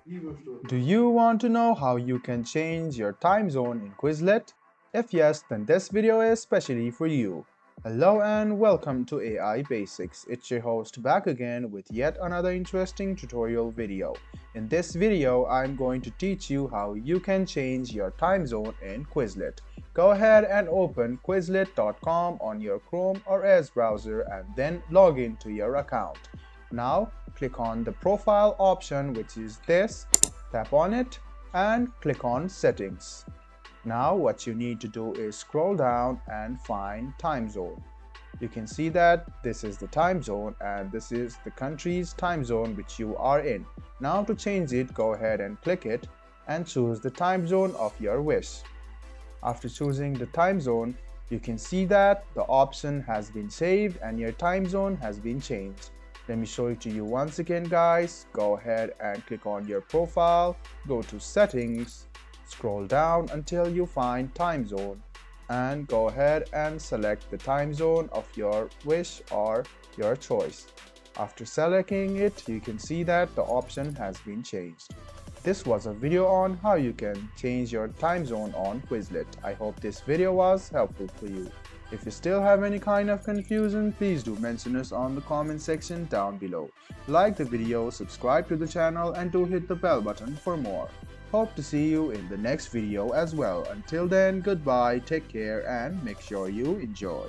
Do you want to know how you can change your time zone in Quizlet? If yes, then this video is specially for you. Hello and welcome to AI Basics. It's your host back again with yet another interesting tutorial video. In this video, I'm going to teach you how you can change your time zone in Quizlet. Go ahead and open quizlet.com on your Chrome or Edge browser and then log into your account. Now, click on the profile option, which is this. Tap on it and click on Settings. Now what you need to do is scroll down and find Time Zone. You can see that this is the time zone and this is the country's time zone which you are in. Now to change it, go ahead and click it and choose the time zone of your wish. After choosing the time zone, you can see that the option has been saved and your time zone has been changed. Let me show it to you once again, guys. Go ahead and click on your profile, go to Settings, scroll down until you find Time Zone, and go ahead and select the time zone of your wish or your choice. After selecting it, you can see that the option has been changed. This was a video on how you can change your time zone on Quizlet. I hope this video was helpful for you. If you still have any kind of confusion, please do mention us on the comment section down below. Like the video, subscribe to the channel and do hit the bell button for more. Hope to see you in the next video as well. Until then, goodbye, take care and make sure you enjoy.